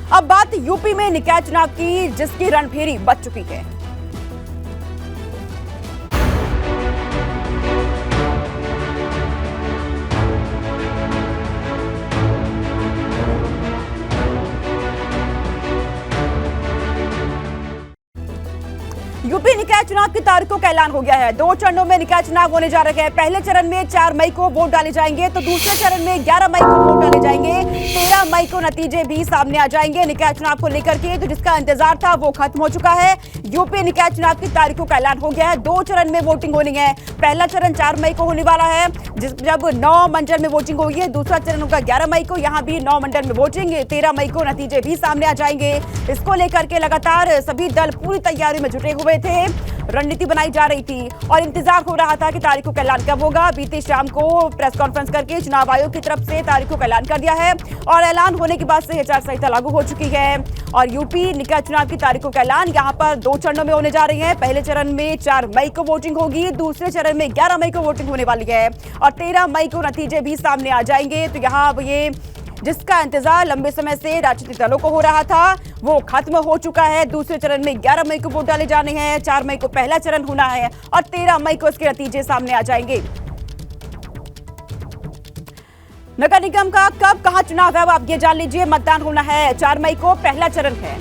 अब बात यूपी में निकाय चुनाव की, जिसकी रणभेरी बच चुकी है। यूपी निकाय चुनाव की तारीखों का ऐलान हो गया है। 2 चरणों में निकाय चुनाव होने जा रहे हैं। पहले चरण में 4 मई को वोट डाले जाएंगे, तो दूसरे चरण में 11 मई को वोट डाले जाएंगे। 13 मई को नतीजे भी सामने आ जाएंगे निकाय चुनाव को लेकर के। तो जिसका इंतजार था वो खत्म हो चुका है। यूपी निकाय चुनाव की तारीखों का ऐलान हो गया है। 2 चरण में वोटिंग होनी है। पहला चरण 4 मई को होने वाला है, जब 9 मंडल में वोटिंग होगी। दूसरा चरण होगा 11 मई को, यहाँ भी 9 मंडल में वोटिंग। 13 मई को नतीजे भी सामने आ जाएंगे। इसको लेकर के लगातार सभी दल पूरी तैयारी में जुटे हुए थे। रणनीति बनाई जा रही थी और इंतजार हो रहा था कि तारीखों का ऐलान कब होगा। बीती शाम को प्रेस कॉन्फ्रेंस करके चुनाव आयोग की तरफ से तारीखों का ऐलान कर दिया है और ऐलान होने के बाद से आचार संहिता लागू हो चुकी है। और यूपी निकाय चुनाव की तारीखों का ऐलान यहाँ पर 2 चरणों में होने जा रही है। पहले चरण में 4 मई को वोटिंग होगी, दूसरे चरण में 11 मई को वोटिंग होने वाली है और 13 मई को नतीजे भी सामने आ जाएंगे। तो यहाँ ये जिसका इंतजार लंबे समय से राजनीतिक दलों को हो रहा था वो खत्म हो चुका है। दूसरे चरण में 11 मई को वोट डाले जाने हैं, 4 मई को पहला चरण होना है और 13 मई को इसके नतीजे सामने आ जाएंगे। नगर निगम का कब कहां चुनाव है वो आप ये जान लीजिए। मतदान होना है 4 मई को, पहला चरण है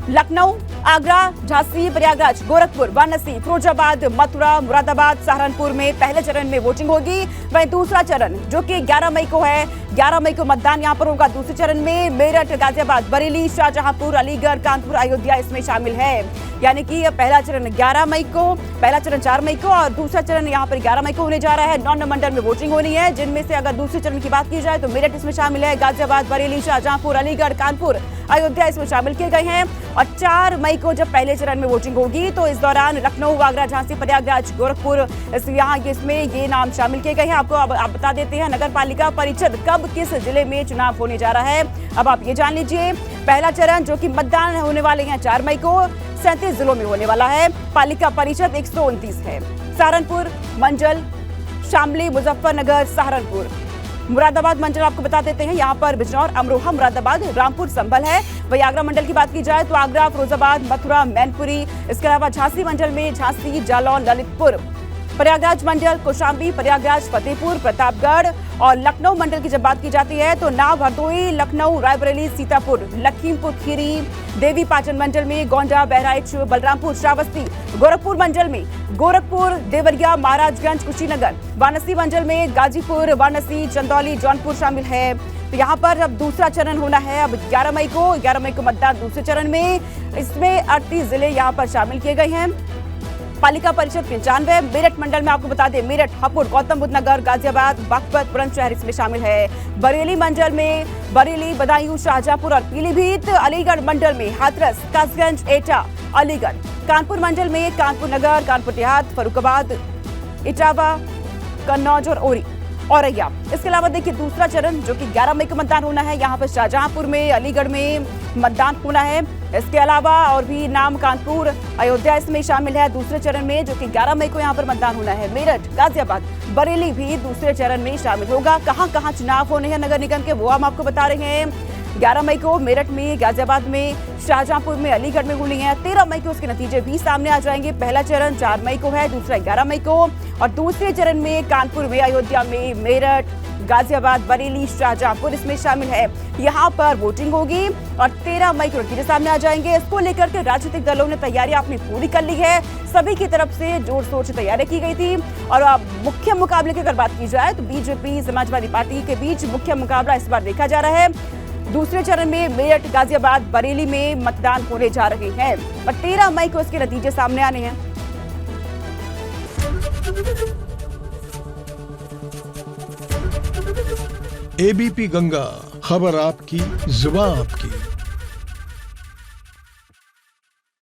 लखनऊ, आगरा, झांसी, प्रयागराज, गोरखपुर, वाराणसी, फिरोजाबाद, मथुरा, मुरादाबाद, सहारनपुर में पहले चरण में वोटिंग होगी। वहीं दूसरा चरण जो कि 11 मई को है, 11 मई को मतदान यहां पर होगा। दूसरे चरण में मेरठ, गाजियाबाद, बरेली, शाहजहांपुर, अलीगढ़, कानपुर, अयोध्या इसमें शामिल है। यानी कि पहला चरण 11 मई को, पहला चरण 4 मई को और दूसरा चरण यहां पर 11 मई को होने जा रहा है। 9 मंडल में वोटिंग होनी है, जिनमें से अगर दूसरे चरण की बात की जाए तो मेरठ इसमें शामिल है, गाजियाबाद, बरेली, शाहजहांपुर, अलीगढ़, कानपुर, अयोध्या इसमें शामिल किए गए हैं। और 4 मई को जब पहले चरण में वोटिंग होगी तो इस दौरान लखनऊ, आगरा, झांसी, प्रयागराज, गोरखपुर इसमें ये नाम शामिल किए गए हैं। आपको अब आप बता देते हैं नगर पालिका परिषद कब किस जिले में चुनाव होने जा रहा है। अब आप ये जान लीजिए, पहला चरण जो कि मतदान होने वाले हैं 4 मई को 37 जिलों में होने वाला है। पालिका परिषद 129 है। सहारनपुर मंडल, शामली, मुजफ्फरनगर, सहारनपुर, मुरादाबाद मंडल आपको बता देते हैं, यहाँ पर बिजनौर, अमरोहा, मुरादाबाद, रामपुर, संभल है। वही आगरा मंडल की बात की जाए तो आगरा, फिरोजाबाद, मथुरा, मैनपुरी, इसके अलावा झांसी मंडल में झांसी, जालौन, ललितपुर, प्रयागराज मंडल, कौशाम्बी, प्रयागराज, फतेहपुर, प्रतापगढ़ और लखनऊ मंडल की जब बात की जाती है तो नाव, हरदोई, लखनऊ, रायबरेली, सीतापुर, लखीमपुर खीरी, देवी पाटन मंडल में गोंडा, बहराइच, बलरामपुर, श्रावस्ती, गोरखपुर मंडल में गोरखपुर, देवरिया, महाराजगंज, कुशीनगर, वाराणसी मंडल में गाजीपुर, वाराणसी, चंदौली, जौनपुर शामिल है। तो यहाँ पर अब दूसरा चरण होना है। अब 11 मई को मतदान दूसरे चरण में, इसमें 38 जिले यहाँ पर शामिल किए गए हैं। पालिका परिषद 95। मेरठ मंडल में आपको बता दें, मेरठ, हापुड़, गौतम बुद्ध नगर, गाजियाबाद, बागपत, बुलंदशहर इसमें शामिल है। बरेली मंडल में बरेली, बदायूं, शाहजहांपुर और पीलीभीत। अलीगढ़ मंडल में हाथरस, कासगंज, एटा, अलीगढ़। कानपुर मंडल में कानपुर नगर, कानपुर देहात, फर्रुखाबाद, इटावा, कन्नौज और औरैया। इसके अलावा देखिए दूसरा चरण जो कि 11 मई को मतदान होना है, यहाँ पर शाहजहांपुर में, अलीगढ़ में मतदान होना है। इसके अलावा और भी नाम कानपुर, अयोध्या इसमें शामिल है दूसरे चरण में, जो कि 11 मई को यहाँ पर मतदान होना है। मेरठ, गाजियाबाद, बरेली भी दूसरे चरण में शामिल होगा। कहां कहां चुनाव होने हैं नगर निगम के वो हम आपको बता रहे हैं। 11 मई को मेरठ में, गाजियाबाद में, शाहजहांपुर में, अलीगढ़ में होनी है। 13 मई को उसके नतीजे भी सामने आ जाएंगे। पहला चरण 4 मई को है, दूसरा 11 मई को और दूसरे चरण में कानपुर में, अयोध्या में, मेरठ, गाजियाबाद, बरेली, शाहजहांपुर इसमें शामिल है। यहाँ पर वोटिंग होगी और 13 मई को नतीजे सामने आ जाएंगे। इसको लेकर के राजनीतिक दलों ने तैयारी अपनी पूरी कर ली है। सभी की तरफ से जोर शोर से तैयारी की गई थी। और अब मुख्य मुकाबले की अगर बात की जाए तो बीजेपी, समाजवादी पार्टी के बीच मुख्य मुकाबला इस बार देखा जा रहा है। दूसरे चरण में मेरठ, गाजियाबाद, बरेली में मतदान होने जा रहे हैं और 13 मई को इसके नतीजे सामने आने हैं। एबीपी गंगा, खबर आपकी, जुबान आपकी।